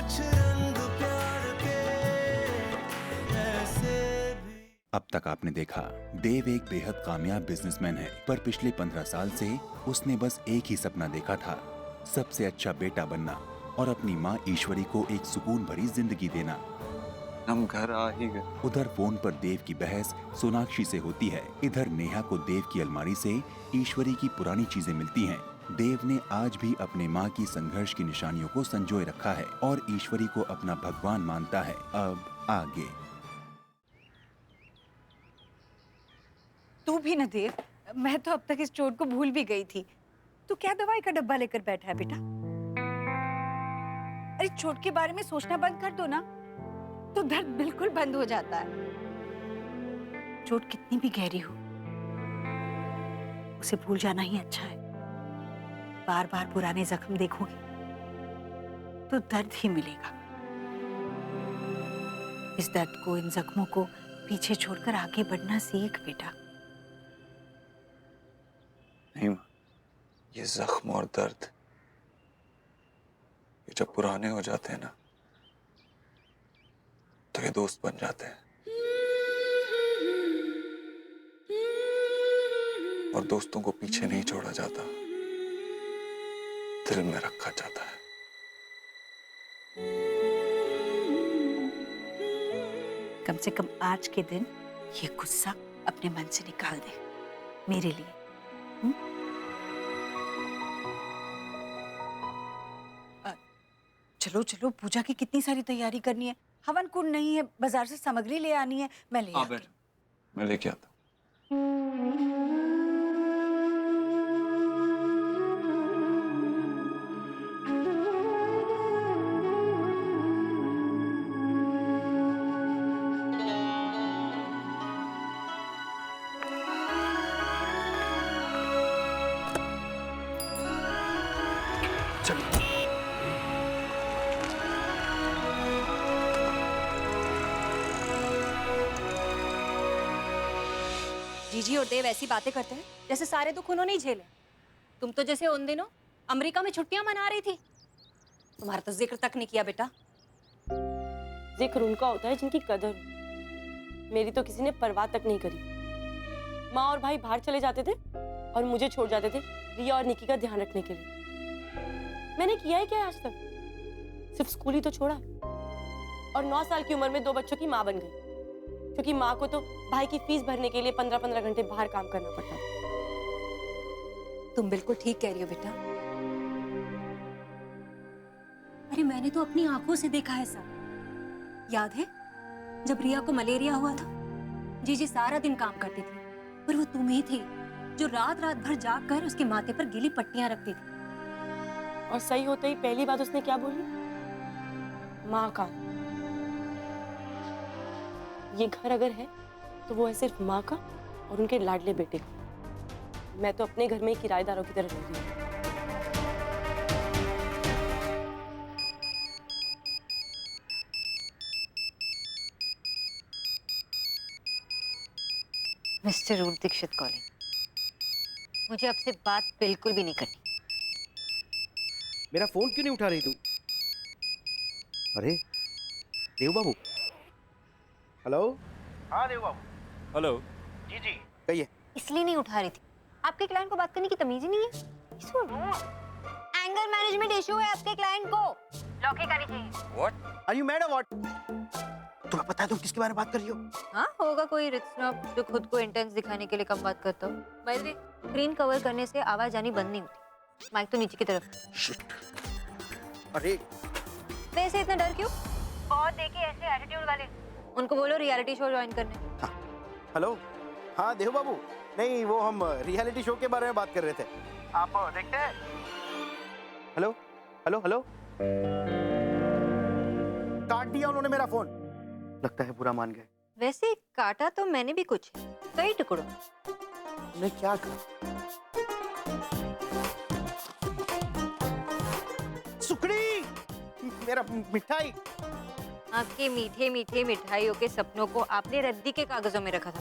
कुछ रंग प्यार के ऐसे भी। अब तक आपने देखा देव एक बेहद कामयाब बिजनेसमैन है, पर पिछले 15 साल से उसने बस एक ही सपना देखा था, सबसे अच्छा बेटा बनना और अपनी माँ ईश्वरी को एक सुकून भरी जिंदगी देना। हम घर आ ही गए। उधर फोन पर देव की बहस सोनाक्षी से होती है, इधर नेहा को देव की अलमारी से ईश्वरी की पुरानी चीजें मिलती हैं। देव ने आज भी अपने माँ की संघर्ष की निशानियों को संजोए रखा है और ईश्वरी को अपना भगवान मानता है। अब आगे तू भी न देव, मैं तो अब तक इस चोट को भूल भी गई थी। तू क्या दवाई का डब्बा लेकर बैठा है बेटा? अरे चोट के बारे में सोचना बंद कर दो ना, तो दर्द बिल्कुल बंद हो जाता है। चोट कितनी भी गहरी हो, उसे भूल जाना ही अच्छा है। बार बार पुराने जख्म देखोगे तो दर्द ही मिलेगा। इस दर्द को, इन जख्मों को पीछे छोड़कर आगे बढ़ना सीख बेटा। नहीं माँ, ये जख्म और दर्द ये जब पुराने हो जाते हैं ना, तो ये दोस्त बन जाते हैं और दोस्तों को पीछे नहीं छोड़ा जाता, दिल में रखा जाता है। कम से कम आज के दिन ये गुस्सा अपने मन से निकाल दे मेरे लिए। चलो चलो, पूजा की कितनी सारी तैयारी करनी है। हवन कुंड नहीं है, बाजार से सामग्री ले आनी है, मैं ले आती हूँ। मैं लेके आता हूँ। जीजी और देव ऐसी बातें करते हैं जैसे सारे दुख उन्होंने ही झेले। तुम तो जैसे उन दिनों अमेरिका में छुट्टियां मना रही थी, तुम्हारा तो जिक्र तक नहीं किया बेटा। जिक्र उनका होता है जिनकी कदर हो। मेरी तो किसी ने परवाह तक नहीं करी। माँ और भाई बाहर चले जाते थे और मुझे छोड़ जाते थे रिया और निकी का ध्यान रखने के लिए। मैंने किया है क्या आज तक? सिर्फ स्कूल ही तो छोड़ा और 9 साल की उम्र में 2 बच्चों की माँ बन गई, क्योंकि माँ को तो भाई की फीस भरने के लिए 15-15 घंटे बाहर काम करना पड़ता था। तुम बिल्कुल ठीक कह रही हो बेटा। अरे मैंने तो अपनी आंखों से देखा है सब। याद है जब रिया को मलेरिया हुआ था, जीजी सारा दिन काम करती थी, पर वो तुम ही थी जो रात रात भर जाग कर उसके माथे पर गीली पट्टियां रखती थी। और सही होते ही पहली बात उसने क्या बोली? माँ का। ये घर अगर है तो वो है सिर्फ माँ का और उनके लाडले बेटे का। मैं तो अपने घर में ही किराएदारों की तरह रह रही हूँ। मिस्टर रूप दीक्षित कॉलिंग। मुझे आपसे बात बिल्कुल भी नहीं करनी। मेरा फोन क्यों नहीं उठा रही तू? अरे देव बाबू। हेलो। हाँ देव बाबू। हेलो। जी जी कहिए। इसलिए नहीं उठा रही थी, आपके क्लाइंट को बात करने की तमीज ही नहीं है। इसको एंगर मैनेजमेंट इशू है, आपके क्लाइंट को लॉक ही करनी चाहिए। व्हाट आर यू मैड और व्हाट? तुम्हें पता है तुम किसके बारे में बात कर रही हो? हाँ होगा कोई रिच स्नॉब जो खुद को इंटेंस दिखाने के लिए कम बात करता हो। By the way, screen cover करने से आवाज आनी बंद नहीं होती। माइक तो नीचे की तरफ। शिट। अरे वैसे इतना डर क्यों? बहुत देखे ऐसे एटीट्यूड वाले, उनको बोलो रियलिटी शो ज्वाइन करने। हाँ। हेलो। हाँ देव बाबू, नहीं वो हम रियलिटी शो के बारे में बात कर रहे थे। आप देखते हैं? Hello hello hello. काट दिया उन्होंने मेरा फोन, लगता है पूरा मान गए। वैसे काटा तो मैंने भी कुछ कई टुकड़ों। मैं क्या करूं? सुकड़ी, मेरा मिठाई। आपके मीठे मीठे मिठाइयों के सपनों को आपने रद्दी के कागजों में रखा था,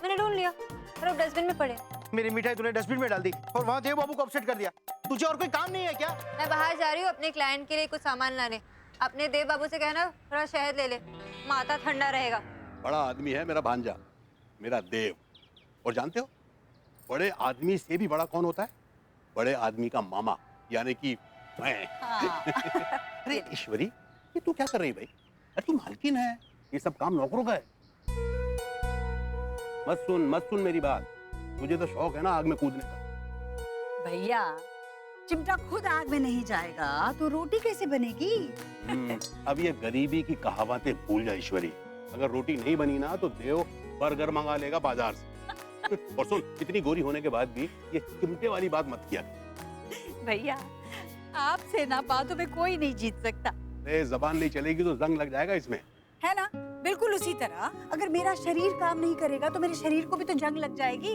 मैंने ढूंढ लिया और अब डस्टबिन में पड़े। मेरी मिठाई तूने डस्टबिन में डाल दी और वहाँ देव बाबू को अपसेट कर दिया। तुझे और कोई काम नहीं है क्या? मैं बाहर जा रही हूँ अपने क्लाइंट के लिए कुछ सामान लाने। अपने देव बाबू से कहना थोड़ा शहद ले ले, माथा ठंडा रहेगा। बड़ा आदमी है मेरा भांजा, मेरा देव। और जानते हो बड़े आदमी से भी बड़ा कौन होता है? बड़े आदमी का मामा, यानी कि मैं। अरे ईश्वरी, ये तू क्या कर रही है भाई? अरे तू मालकिन है, ये सब काम नौकरों का है। मत सुन मेरी बात। तुझे तो शौक है ना आग में कूदने का। भैया चिमटा खुद आग में नहीं जाएगा तो रोटी कैसे बनेगी? अब ये गरीबी की कहावतें भूल जा ईश्वरी। अगर रोटी नहीं बनी ना तो देव बर्गर मंगा लेगा बाजार से। और सुन, इतनी गोरी होने के बाद भी ये चिमटे वाली बात मत किया। भैया आपसे ना बातों में कोई नहीं जीत सकता। जबान नहीं चलेगी तो जंग लग जाएगा इसमें, है ना? बिल्कुल उसी तरह अगर मेरा शरीर काम नहीं करेगा तो मेरे शरीर को भी तो जंग लग जाएगी।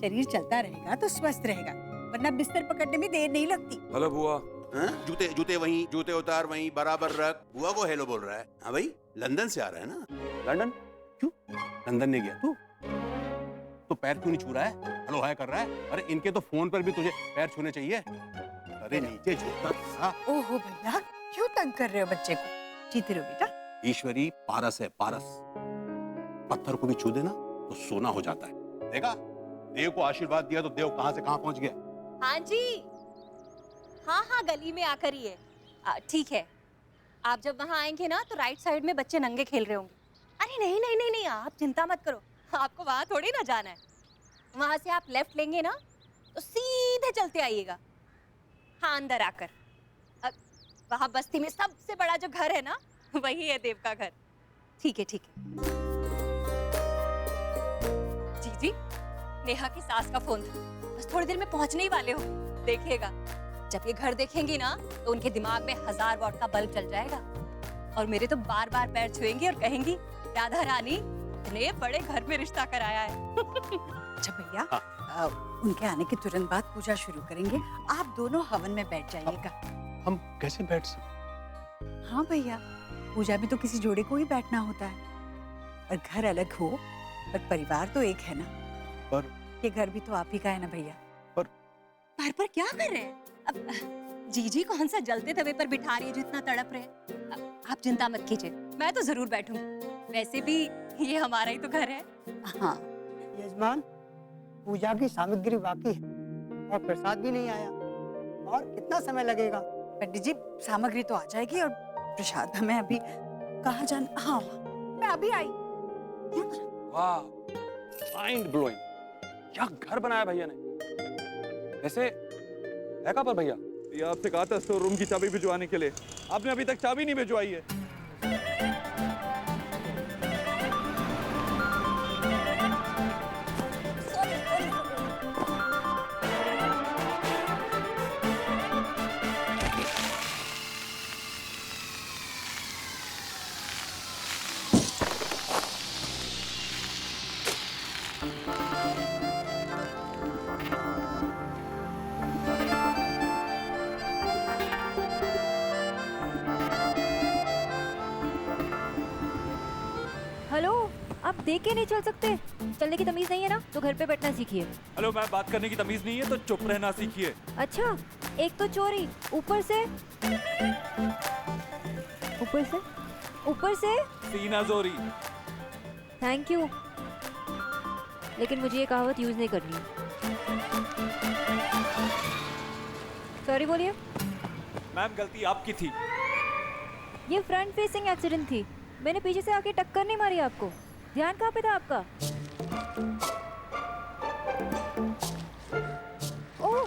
शरीर चलता रहेगा तो स्वस्थ रहेगा, वरना बिस्तर पकड़ने में देर नहीं लगती। हेलो बुआ। जूते जूते वहीं, जूते उतार वहीं, बराबर रख। बुआ को हेलो बोल रहा है? हाँ भाई, लंदन से आ रहा है ना? लंदन? क्यों लंदन नहीं गया तू? तो पैर क्यों नहीं छू रहा है? हेलो हाय कर रहा है? अरे इनके तो फोन पर भी तुझे पैर छूने चाहिए। अरे नीचे झुकता। ओहो भैया, क्यों तंग कर रहे हो बच्चे को? जीते रहो बेटा। ईश्वरी पारस है, पारस। पत्थर को भी छू देना तो सोना हो जाता है। देखा, देव को आशीर्वाद दिया तो देव कहां से कहां पहुंच गया। हाँ जी, हाँ गली में आकर ही है। ठीक है, आप जब वहाँ आएंगे ना तो राइट साइड में बच्चे नंगे खेल रहे होंगे। अरे नहीं, आप चिंता मत करो, आपको वहाँ थोड़ी ना जाना है। वहाँ से आप लेफ्ट लेंगे ना तो सीधे चलते आइएगा। हाँ, अंदर आकर वहाँ बस्ती में सबसे बड़ा जो घर है ना, वही है देव का घर। ठीक है। जी, नेहा की सास का फोन था, बस थोड़ी देर में पहुंचने ही वाले हो। देखिएगा, जब ये घर देखेंगी ना तो उनके दिमाग में 1000 वॉट का बल्ब चल जाएगा और मेरे तो बार बार पैर छुएंगी और कहेंगी, राधा रानी इतने बड़े घर में रिश्ता कराया है। अच्छा भैया, उनके आने के तुरंत बाद पूजा शुरू करेंगे। आप दोनों हवन में बैठ जाइएगा। हम कैसे बैठ सकते? हाँ भैया, पूजा में तो किसी जोड़े को ही बैठना होता है। और घर अलग हो पर परिवार तो एक है ना। पर ये घर भी तो आप ही का है ना भैया। पर क्या कर रहे हैं? अब जीजी कौन सा जलते तवे पर बिठा रही है जो इतना तड़प रहे हैं? आप चिंता मत कीजिए, मैं तो जरूर बैठूंगी। वैसे भी ये हमारा ही तो घर है। हाँ यजमान, पूजा की सामग्री बाकी है और प्रसाद भी नहीं आया। और कितना समय लगेगा? पंडित जी, सामग्री तो आ जाएगी और प्रसाद हमें अभी कहाँ जाना। हाँ, मैं अभी आई। वाह, माइंड ब्लोइंग। क्या घर बनाया भैया ने। वैसे है कहाँ पर भैया? ये आपसे कहा था स्टोर रूम की चाबी भिजवाने के लिए, आपने अभी तक चाबी नहीं भिजवाई है। हेलो, आप देख के नहीं चल सकते? चलने की तमीज नहीं है ना तो घर पे बैठना सीखिए। हेलो मैम, बात करने की तमीज नहीं है तो चुप रहना सीखिए। अच्छा, एक तो चोरी, ऊपर से सीना जोरी। थैंक यू, लेकिन मुझे ये कहावत यूज नहीं करनी। सॉरी बोलिए। मैम, गलती आपकी थी। ये फ्रंट फेसिंग एक्सीडेंट थी, मैंने पीछे से आके टक्कर नहीं मारी आपको। ध्यान कहाँ पे था आपका? ओह,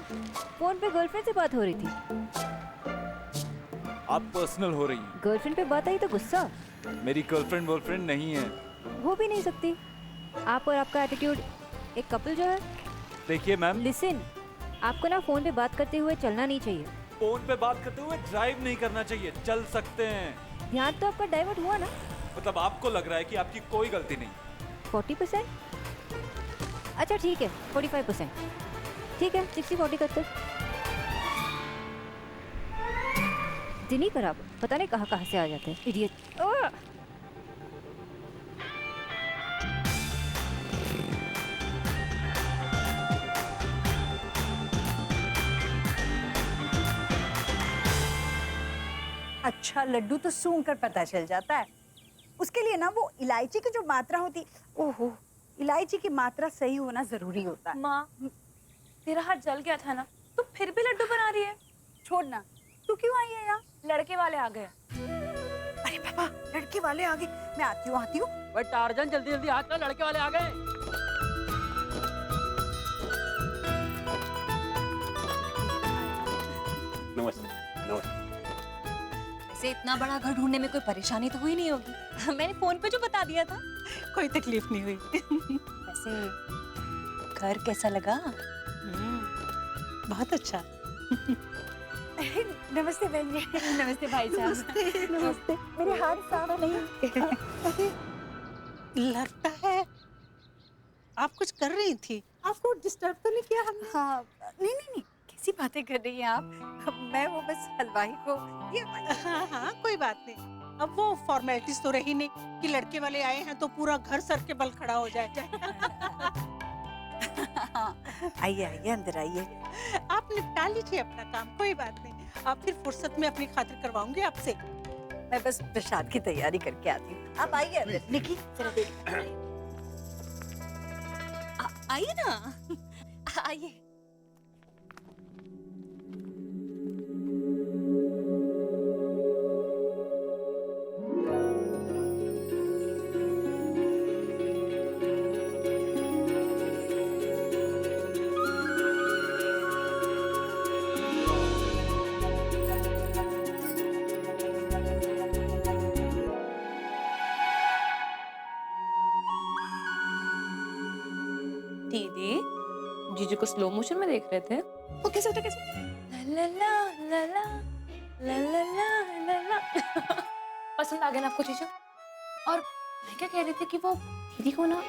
फोन पे गर्लफ्रेंड से बात हो रही थी। आप पर्सनल हो रही हैं। गर्लफ्रेंड पे बात आई तो गुस्सा? मेरी गर्लफ्रेंड वर्लफ्रेंड नहीं है। वो भी नहीं सकती। आप और आपका एटीट्यूड एक कपल जो है। देखिए मैम, लिसन, आपको ना फोन पे बात करते हुए चलना नहीं चाहिए। फोन पे बात करते हुए ड्राइव नहीं करना चाहिए, चल सकते हैं। ध्यान तो आपका डाइवर्ट हुआ ना। मतलब आपको लग रहा है कि आपकी कोई गलती नहीं। 40%? अच्छा ठीक है, 45%। ठीक है, 60-40 करते। दिन ही खराब, पता नहीं कहाँ से आ जाते हैं इडियट। अच्छा लड्डू तो सूंघ कर पता चल जाता है। उसके लिए ना वो इलायची की जो मात्रा होती, ओहो, इलायची की मात्रा सही होना जरूरी होता है। माँ, तेरा हाथ जल गया था ना, तू फिर भी लड्डू बना रही है। छोड़ ना, तू क्यों आई है यहाँ? लड़के वाले आ गए। अरे पापा, लड़के वाले आ गए, मैं आती हूँ आती हूँ। भाई टार्जन जल्दी जल्दी हाथ चल, लड़के वाले आ गए। नमस्ते नमस्ते। वैसे इतना बड़ा घर ढूंढने में कोई परेशानी तो हुई नहीं होगी। मैंने फोन पे जो बता दिया था, कोई तकलीफ नहीं हुई। वैसे घर कैसा लगा? बहुत अच्छा। नमस्ते बहन जी। नमस्ते भाई साहब। नमस्ते। मेरे हाथ साफ नहीं। लगता है आप कुछ कर रही थी, आपको डिस्टर्ब तो नहीं किया हमने? हाँ, नहीं, कैसी बातें कर रही हैं आप? मैं वो बस हलवाई को ये हाँ, कोई बात नहीं। अब वो फॉर्मेलिटीज तो रही नहीं कि लड़के वाले आए हैं तो पूरा घर सर के बल खड़ा हो जाए। आइए आइए, अंदर आइए। आप निपटा लीजिए अपना काम, कोई बात नहीं। आप फिर फुर्सत में अपनी खातिर करवाऊंगी आपसे। मैं बस प्रसाद की तैयारी करके आती हूँ। आप आइए अंदर। निकी जरा देख। आइए ना, आइए। दीदी, जीजू को स्लो मोशन में देख रहे थे। वो कैसे होता कैसे? ला ला ला ला ला ला ला ला ला। पसंद आ गया ना आपको जीजू? और मैं क्या कह रही थी कि वो दीदी को ना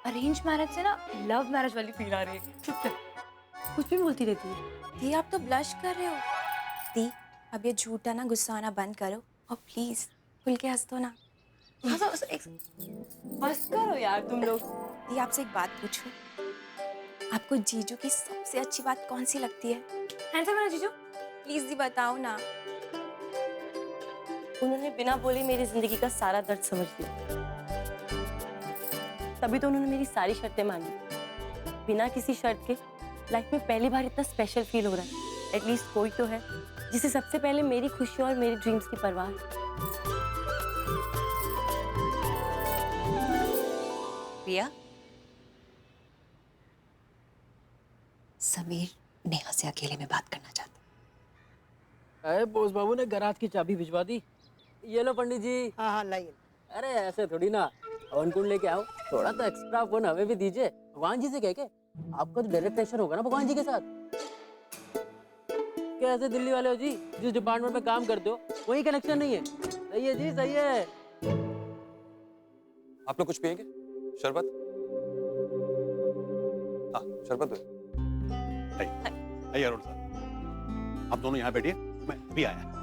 अरेंज मैरिज से ना लव मैरिज वाली फील आ रही है। चुप कर, कुछ भी बोलती रहती है। दी आप तो ब्लश कर रहे हो। दी अब ये झूठा ना गुस्सा आना बंद करो और प्लीज खुल के हंस दो ना। बस करो यार तुम लोग। दी आपसे एक बात पूछूं, आपको जीजू की सबसे अच्छी बात कौन सी लगती है? हैंडसम है ना जीजू? प्लीज दी बताओ ना। उन्होंने बिना बोले मेरी जिंदगी का सारा दर्द समझ लिया, तभी तो उन्होंने मेरी सारी शर्तें मानी। बिना किसी शर्त के लाइफ में पहली बार इतना स्पेशल फील हो रहा है। एटलीस्ट कोई तो है जिसे सबसे पहले मेरी खुशी और मेरी ड्रीम्स की परवाह है। प्रिया, समीर नेहा से अकेले में बात करना चाहता। अरे बोस बाबू ने गराज की चाबी भिजवा दी। ये लो पंडित जी। हाँ लाइए। अरे ऐसे थोड़ी ना, हवन कुंड लेके आओ, थोड़ा तो एक्स्ट्रा फोन हमें भी दीजिए। भगवान जी से कह के आपका तो डायरेक्ट कनेक्शन होगा ना भगवान जी के साथ। कैसे दिल्ली वाले हो जी, जिस डिपार्टमेंट में काम करते हो वही कनेक्शन नहीं है। सही है जी, सही है। आप लोग कुछ पिएंगे? शरबत? हाँ शरबत दो। आइए अरुण साहब, आप दोनों यहाँ बैठिए, मैं भी आया।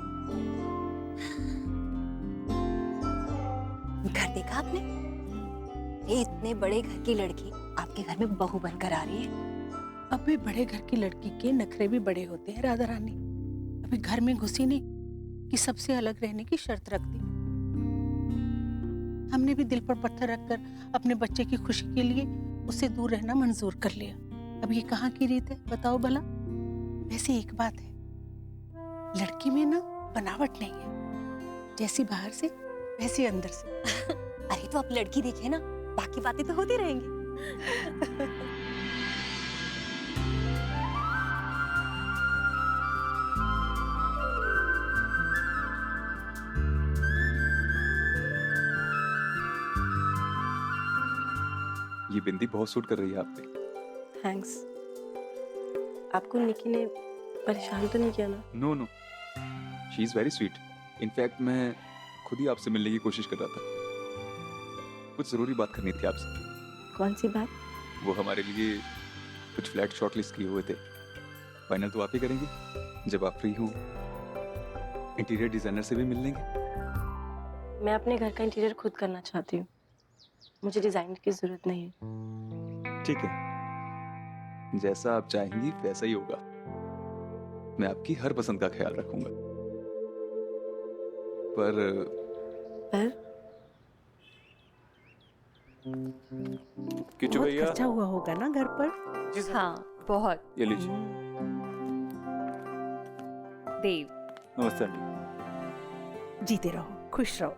घर देखा आपने? ये इतने बड़े घर की लड़की आपके घर में बहू बनकर आ रही है। अभी बड़े घर की लड़की के नखरे भी बड़े होते हैं राधा रानी। अभी घर में घुसी नहीं कि सबसे अलग रहने की शर्त रख दी। हमने भी दिल पर पत्थर रखकर अपने बच्चे की खुशी के लिए उससे दूर रहना मंजूर कर लिया। अब ये कहाँ की रीत है बताओ भला? वैसे एक बात है, लड़की में ना बनावट नहीं है, जैसी बाहर से वैसी अंदर से। अरे तो आप लड़की देखे ना, बाकी बातें तो होती रहेंगी। ये बिंदी बहुत सूट कर रही है आप पे। थैंक्स। आपको निकी ने परेशान तो नहीं किया ना? No no, she is very sweet. In fact मैं खुद ही आपसे मिलने की कोशिश कर रहा था। कुछ जरूरी बात करनी थी आपसे। कौन सी बात? वो हमारे लिए कुछ फ्लैट शॉर्टलिस्ट किए हुए थे, फाइनल तो आप ही करेंगे जब आप फ्री हो। इंटीरियर डिजाइनर से भी मिल लेंगे। मैं अपने घर का इंटीरियर खुद करना चाहती हूँ, मुझे डिजाइनर की जरूरत नहीं है। ठीक है, जैसा आप चाहेंगी वैसा ही होगा। मैं आपकी हर पसंद का ख्याल रखूंगा। पर किचू बहुत भैया खर्चा हुआ होगा ना घर पर? हाँ बहुत। ये लीजिए। देव नमस्ते आंटी। जीते रहो, खुश रहो।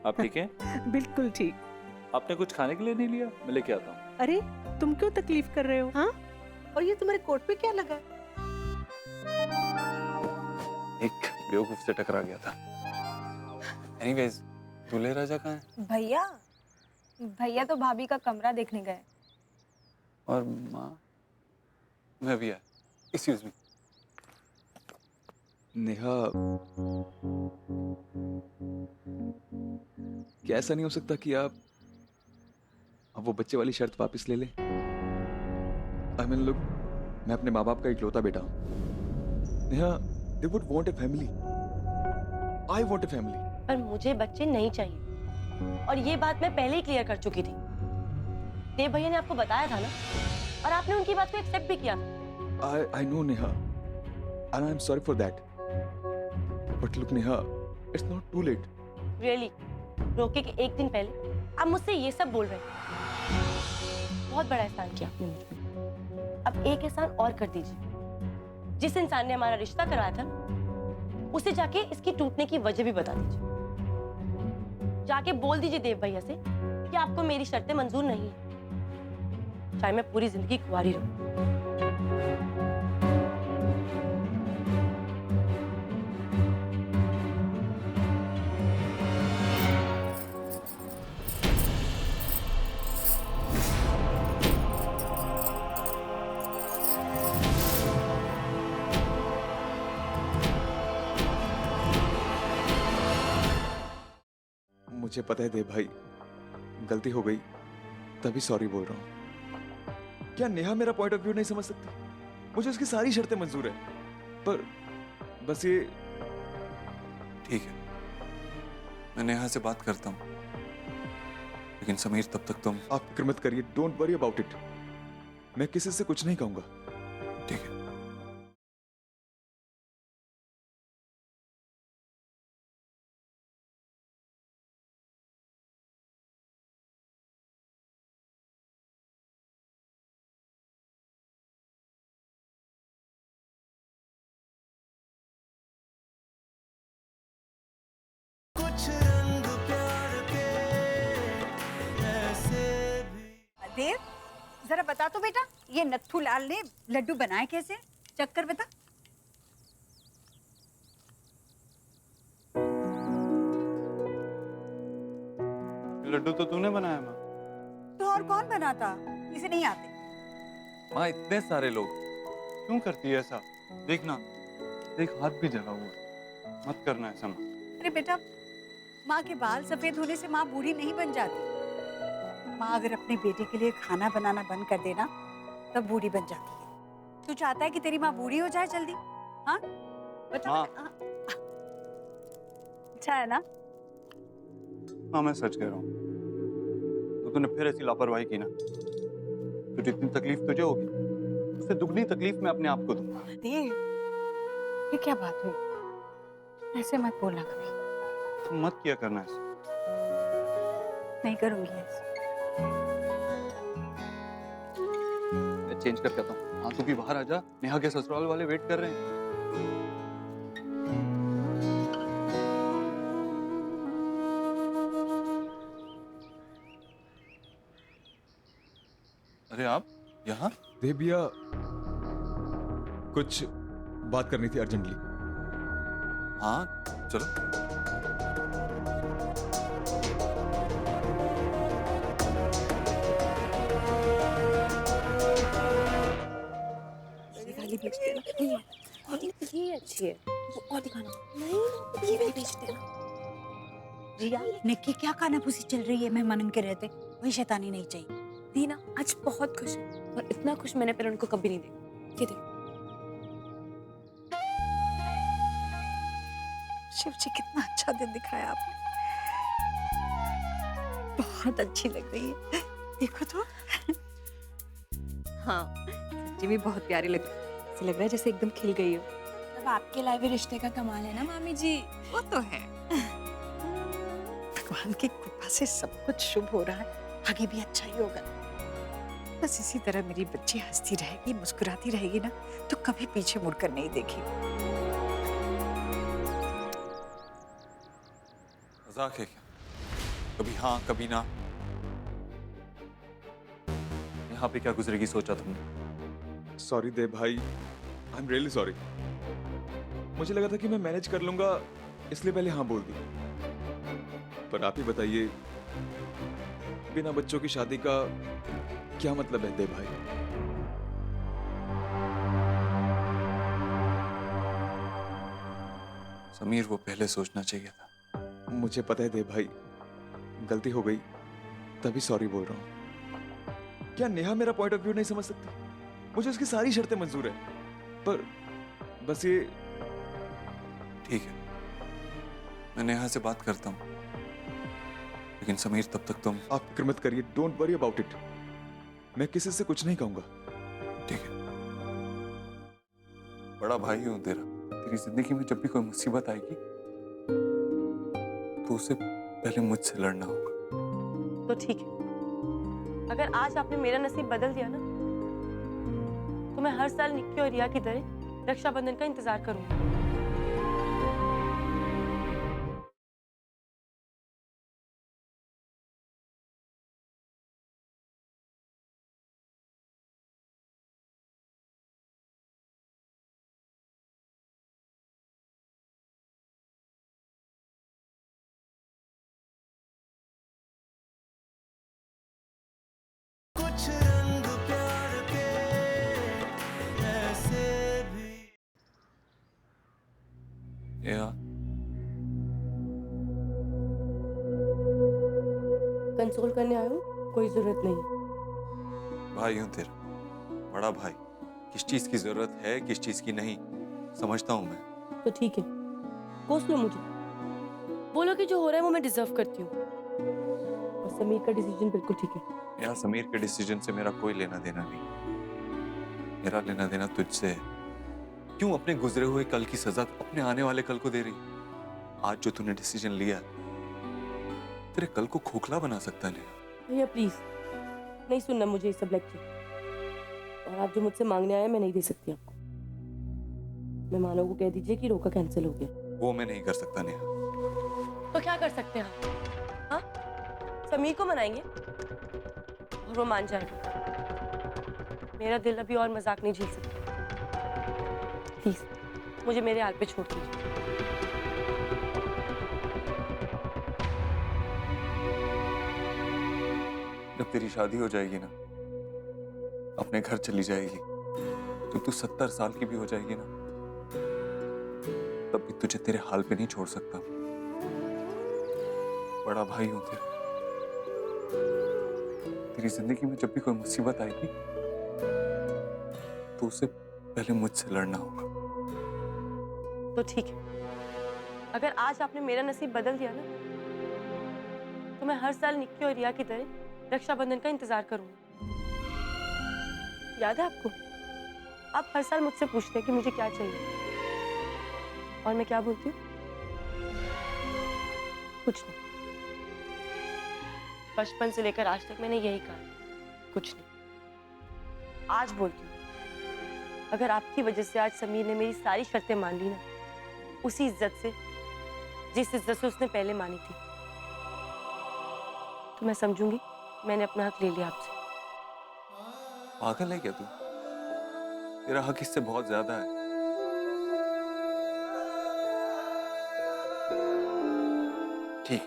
आप ठीक हैं? बिल्कुल ठीक। आपने कुछ खाने के लिए नहीं लिया? मैं लेके आता हूँ। अरे तुम क्यों तकलीफ कर रहे हो? हाँ, और ये तुम्हारे कोट पे क्या लगा? एक बेवकूफ से टकरा गया था। एनीवेज, दूल्हे राजा कहाँ है? भैया भैया तो भाभी का कमरा देखने गए। और माँ? मैं भी आया। Excuse me. नेहा, क्या ऐसा नहीं हो सकता कि आप अब वो बच्चे वाली शर्त वापस ले लें? आई मीन लुक, मैं अपने माँ बाप का इकलौता बेटा हूँ। Neha, they would want a family. I want a family. पर मुझे बच्चे नहीं चाहिए और ये बात मैं पहले ही क्लियर कर चुकी थी। देव भैया ने आपको बताया था ना, और आपने उनकी बात को एक्सेप्ट भी किया। I know Neha, and I'm sorry for that. But look Neha, it's not too late. Really? रोके के एक दिन पहले आप मुझसे ये सब बोल रहे हैं। बहुत बड़ा एहसान किया आपने मुझ पे। अब एक एहसान और कर दीजिए। जिस इंसान ने हमारा रिश्ता करवाया था उसे जाके इसकी टूटने की वजह भी बता दीजिए। जाके बोल दीजिए देव भैया से कि आपको मेरी शर्तें मंजूर नहीं है, चाहे मैं पूरी जिंदगी कुंवारी रहूं। मुझे पता है देव भाई, गलती हो गई, तभी सॉरी बोल रहा हूँ। क्या नेहा मेरा पॉइंट ऑफ व्यू नहीं समझ सकती? मुझे उसकी सारी शर्तें मंजूर है, पर बस ये। ठीक है, मैं नेहा से बात करता हूँ, लेकिन समीर तब तक तुम। आप फिक्र मत करिए, डोंट वरी अबाउट इट। मैं किसी से कुछ नहीं कहूंगा। ठीक है। कुछ रंग प्यार के ऐसे भी। देव, जरा बता तो बेटा, ये नत्थू लाल ने लड्डू बनाए कैसे? चख कर बता। लड्डू तो तूने बनाया माँ। तो और कौन बनाता? इसे नहीं आते। माँ, इतने सारे लोग, क्यों करती है ऐसा? देखना, देख हाथ भी जला हुआ। मत करना ऐसा माँ। अरे बेटा, माँ के बाल सफेद होने से माँ बूढ़ी नहीं बन जाती। माँ अगर अपने बेटे के लिए खाना बनाना बंद कर देना तब बूढ़ी बन जाती है। तू चाहता है कि तेरी माँ बूढ़ी हो जाए जल्दी? हाँ बता। माँ। अच्छा है ना? हाँ, मैं सच कह रहा हूँ। तो तूने फिर ऐसी लापरवाही की ना, तो जितनी तकलीफ तुझे होगी उससे दुगनी तकलीफ मैं अपने आप को दूंगा। देव, ये क्या बात हुई? ऐसे मत बोलना कभी। तुम मत किया करना ऐसा। नहीं करूंगी ऐसे। मैं चेंज करके आता हूँ। हाँ, तू भी बाहर आ जा, नेहा के ससुराल वाले वेट कर रहे हैं। अरे आप यहाँ? देव भैया, कुछ बात करनी थी अर्जेंटली। हाँ चलो। वाली बेच देना। ये अच्छी है, और दिखाना। नहीं, ये वाली बेच देना। रिया, निक्की क्या कानाफूसी चल रही है मेहमानों के रहते? वही शैतानी नहीं चाहिए। दीना आज बहुत खुश है, और इतना खुश मैंने पहले उनको कभी नहीं देखा। ये देख। शिव जी, कितना अच्छा दिन दिखाया आपने। बहुत अच्छी लग रही है, देखो तो। हाँ, सच्ची में बहुत प्यारी लग रही है। ऐसे लग रहा है जैसे एकदम खिल गई हो। अब आपके लाए हुए रिश्ते का कमाल है ना मामी जी। वो तो है। भगवान की कृपा से सब कुछ शुभ हो रहा है, आगे भी अच्छा ही होगा। बस इसी तरह मेरी बच्ची हंसती रहेगी, मुस्कुराती रहेगी ना, तो कभी पीछे मुड़कर नहीं देखेगी। मजाक है क्या? कभी हाँ कभी ना। यहाँ पे क्या गुजरेगी सोचा तुमने? सॉरी देव भाई, आई एम रियली सॉरी। मुझे लगा था कि मैं मैनेज कर लूंगा, इसलिए पहले हाँ बोल दी। पर आप ही बताइए, बिना बच्चों की शादी का क्या मतलब है देव भाई? समीर, वो पहले सोचना चाहिए था। मुझे पता है देव भाई, गलती हो गई, तभी सॉरी बोल रहा हूँ। क्या नेहा मेरा पॉइंट ऑफ व्यू नहीं समझ सकती? मुझे उसकी सारी शर्तें मंजूर है, पर बस ये। ठीक है, मैं नेहा से बात करता हूँ, लेकिन समीर तब तक तुम। आप फिक्र मत करिए, डोंट वरी अबाउट इट। मैं किसी से कुछ नहीं कहूंगा। ठीक है, बड़ा भाई हूं तेरा। तेरी जिंदगी में जब भी कोई मुसीबत आएगी तो उसे पहले मुझसे लड़ना होगा। तो ठीक है, अगर आज आपने मेरा नसीब बदल दिया ना, तो मैं हर साल निक्की और रिया की तरह रक्षाबंधन का इंतजार करूंगी। कुछ रंग प्यार के ऐसे भी। कंसोल करने आया हूँ, कोई जरूरत नहीं। भाई हूं तेरा, बड़ा भाई। किस चीज की जरूरत है, किस चीज की नहीं, समझता हूं मैं। तो ठीक है, कोस लो मुझे, बोलो कि जो हो रहा है वो मैं डिजर्व करती हूँ। और समीर का डिसीजन बिल्कुल ठीक है। यार, समीर के डिसीजन से मेरा कोई लेना देना नहीं। मेरा लेना देना तुझसे है। क्यों अपने गुजरे हुए कल की सजा अपने आने वाले कल को दे रही? आज जो तूने डिसीजन लिया तेरे कल को खोखला बना सकता है। भैया प्लीज, नहीं सुनना मुझे ये सब लेक्चर। और आप जो मुझसे मांगने आए मैं नहीं दे सकती आपको। मेहमानों को कह दीजिए कि रोका कैंसिल हो गया। वो मैं नहीं कर सकता नेहा। तो क्या कर सकते हैं आप? हाँ, समीर को मनाएंगे और वो मान जाएगा। मेरा दिल अभी और मजाक नहीं झेल सकता। प्लीज मुझे मेरे हाल पे छोड़ दीजिए। जब तेरी शादी हो जाएगी ना, अपने घर चली जाएगी, तो तू 70 साल की भी हो जाएगी ना, तब भी तुझे तेरे हाल पे नहीं छोड़ सकता। बड़ा भाई हूं तेरा। तेरी जिंदगी में जब भी कोई मुसीबत आएगी तो उसे पहले मुझसे लड़ना होगा। तो ठीक है, अगर आज आपने मेरा नसीब बदल दिया ना, तो मैं हर साल निक्की और रिया की तरह रक्षाबंधन का इंतजार करूंगी। याद है आपको? आप हर साल मुझसे पूछते हैं कि मुझे क्या चाहिए, और मैं क्या बोलती हूँ? कुछ नहीं। बचपन से लेकर आज तक मैंने यही कहा, कुछ नहीं। आज बोलती हूँ, अगर आपकी वजह से आज समीर ने मेरी सारी शर्तें मान ली ना, उसी इज्जत से जिस इज्जत से उसने पहले मानी थी, तो मैं समझूंगी मैंने अपना हक ले लिया आपसे। पागल है क्या तू? तेरा हक इससे बहुत ज्यादा है। ठीक,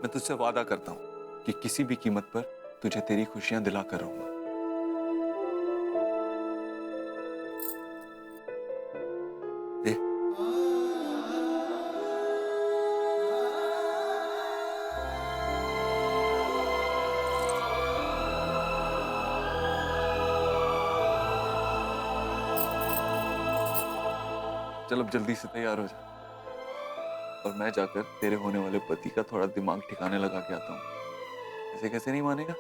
मैं तुझसे वादा करता हूं कि किसी भी कीमत पर तुझे तेरी खुशियां दिलाकर रहूंगा। चल अब जल्दी से तैयार हो जा, और मैं जाकर तेरे होने वाले पति का थोड़ा दिमाग ठिकाने लगा के आता हूँ। ऐसे कैसे नहीं मानेगा?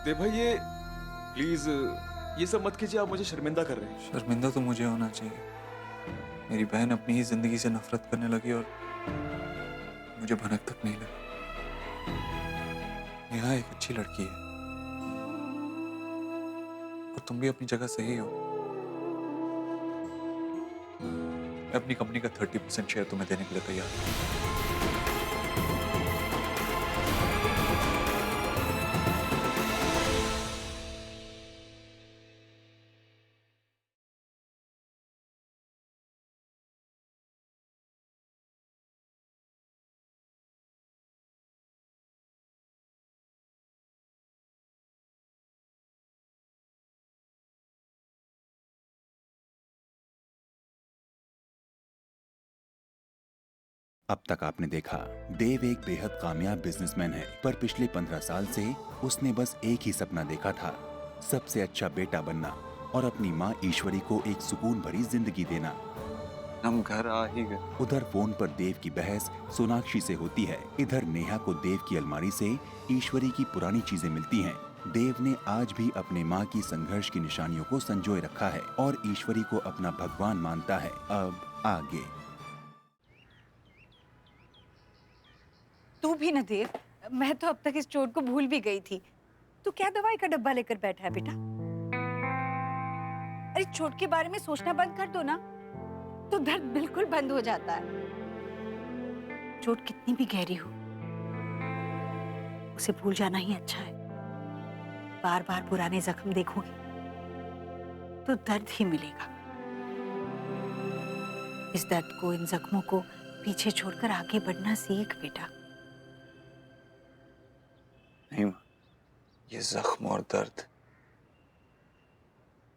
देव भाई ये प्लीज ये सब मत कीजिए, आप मुझे शर्मिंदा कर रहे हैं। शर्मिंदा तो मुझे होना चाहिए। मेरी बहन अपनी ही जिंदगी से नफरत करने लगी और मुझे भनक तक नहीं लगी। नेहा एक अच्छी लड़की है और तुम भी अपनी जगह सही हो। मैं अपनी कंपनी का 30% शेयर तुम्हें देने के लिए तैयार हूं। अब तक आपने देखा देव एक बेहद कामयाब बिजनेसमैन है, पर पिछले 15 साल से उसने बस एक ही सपना देखा था, सबसे अच्छा बेटा बनना और अपनी माँ ईश्वरी को एक सुकून भरी जिंदगी देना। हम घर आ ही गए। उधर फोन पर देव की बहस सोनाक्षी से होती है, इधर नेहा को देव की अलमारी से ईश्वरी की पुरानी चीजें मिलती हैं। देव ने आज भी अपने माँ की संघर्ष की निशानियों को संजोए रखा है और ईश्वरी को अपना भगवान मानता है। अब आगे तू भी न देव, मैं तो अब तक इस चोट को भूल भी गई थी। तू क्या दवाई का डब्बा लेकर बैठा है बेटा? अरे चोट के बारे में सोचना बंद कर दो ना, तो दर्द बिल्कुल बंद हो जाता है। चोट कितनी भी गहरी हो, उसे भूल जाना ही अच्छा है। बार बार पुराने जख्म देखोगे तो दर्द ही मिलेगा। इस दर्द को, इन जख्मों को पीछे छोड़कर आगे बढ़ना सीख बेटा। नहीं माँ, ये जख्म और दर्द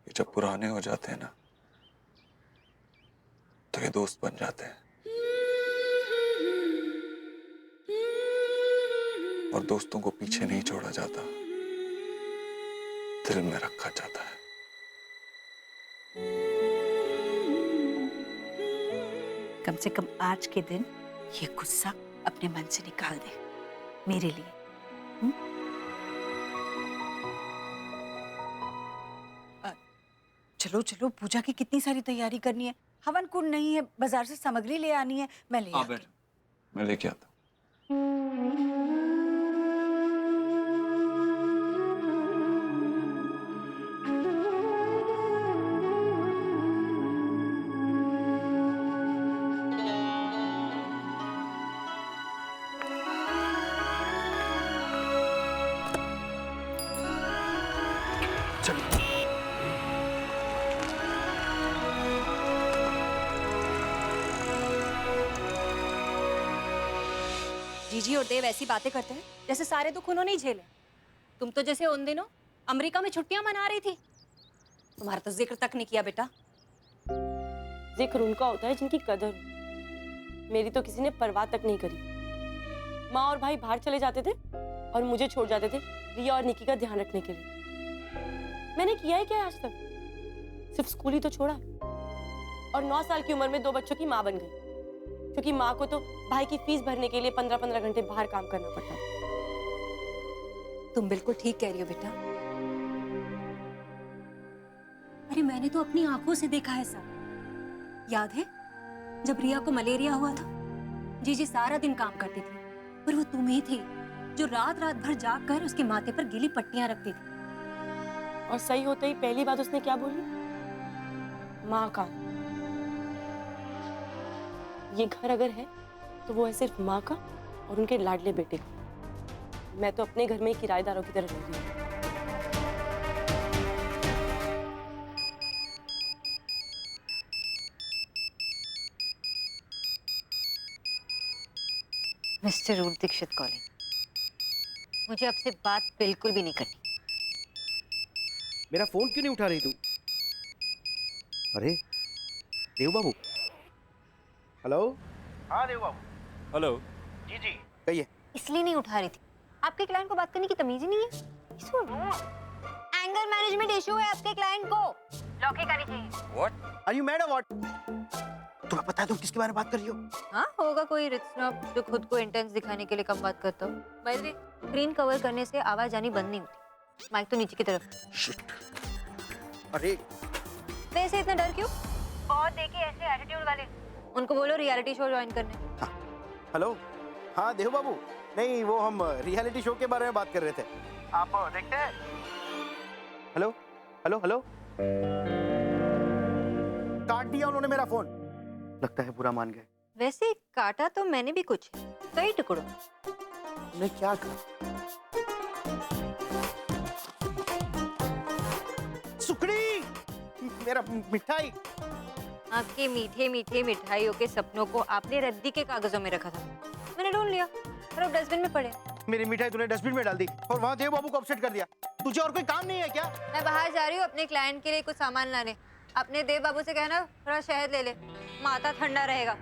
ये जब पुराने हो जाते हैं ना तो ये दोस्त बन जाते हैं और दोस्तों को पीछे नहीं छोड़ा जाता, दिल में रखा जाता है। कम से कम आज के दिन ये गुस्सा अपने मन से निकाल दे मेरे लिए। चलो चलो, पूजा की कितनी सारी तैयारी करनी है। हवन कुंड नहीं है, बाजार से सामग्री ले आनी है, मैं ले आती हूँ। मैं लेके आता हूँ। जीजी और देव ऐसी बातें करते हैं जैसे सारे दुख उन्होंने ही झेले। तुम तो जैसे उन दिनों अमेरिका में छुट्टियां मना रही थी, तुम्हारा तो जिक्र तक नहीं किया बेटा। जिक्र उनका होता है जिनकी कदर हो। मेरी तो किसी ने परवाह तक नहीं करी। माँ और भाई बाहर चले जाते थे और मुझे छोड़ जाते थे रिया और निकी का ध्यान रखने के लिए। मैंने किया है क्या आज तक? सिर्फ स्कूल ही तो छोड़ा और 9 साल की उम्र में 2 बच्चों की माँ बन गई, क्योंकि माँ को तो भाई की फीस भरने के लिए 15-15 घंटे बाहर काम करना पड़ता था। तुम बिल्कुल ठीक कह रही हो बेटा। अरे मैंने तो अपनी आंखों से देखा है सब। याद है जब रिया को मलेरिया हुआ था, जीजी सारा दिन काम करती थी, पर वो तुम ही थी जो रात रात भर जाग कर उसके माथे पर गीली पट्टियां रखती थी। और सही होते ही पहली बात उसने क्या बोली? माँ का। ये घर अगर है तो वो है सिर्फ माँ का और उनके लाडले बेटे का। मैं तो अपने घर में ही किराएदारों की तरह रह रही हूँ। मिस्टर रूप दीक्षित कॉलिंग। मुझे आपसे बात बिल्कुल भी नहीं करनी। मेरा फोन क्यों नहीं उठा रही तू? अरे देव बाबू। हेलो। हाँ देव बाबू। हेलो। जी जी। कहिए। इसलिए नहीं उठा रही थी, आपके क्लाइंट को बात करने की तमीज ही नहीं है। एंगर मैनेजमेंट इशू है आपके क्लाइंट को, लॉक ही करनी चाहिए। व्हाट आर यू मैड और व्हाट? तुम्हें पता है तुम किसके बारे में बात कर रही हो? हाँ होगा कोई रिच स्नॉब जो खुद को इंटेंस दिखाने के लिए कम बात करता हो। By the way, screen cover करने से आवाज आनी बंद नहीं होती। माइक तो नीचे की तरफ। शिट। अरे वैसे इतना डर क्यों? बहुत देखे ऐसे एटीट्यूड वाले। उनको बोलो रियलिटी शो ज्वाइन करने। हेलो, हाँ देव बाबू, नहीं वो हम रियलिटी शो के बारे में बात कर रहे थे। आप देखते हैं? हेलो हेलो हेलो, काट दिया उन्होंने मेरा फोन। लगता है पूरा मान गए। वैसे काटा तो मैंने भी कुछ कई टुकड़ों। मैं क्या करूं? सुकड़ी, मेरा मिठाई। आपके मीठे मीठे मिठाइयों के सपनों को आपने रद्दी के कागजों में रखा था, मैंने ढूंढ लिया और अब डस्टबिन में पड़े। मेरी मिठाई तूने डस्टबिन में डाल दी और वहाँ देव बाबू को अपसेट कर दिया। तुझे और कोई काम नहीं है क्या? मैं बाहर जा रही हूँ अपने क्लाइंट के लिए कुछ सामान लाने। अपने देव बाबू से कहना थोड़ा शहद ले ले, माथा ठंडा रहेगा।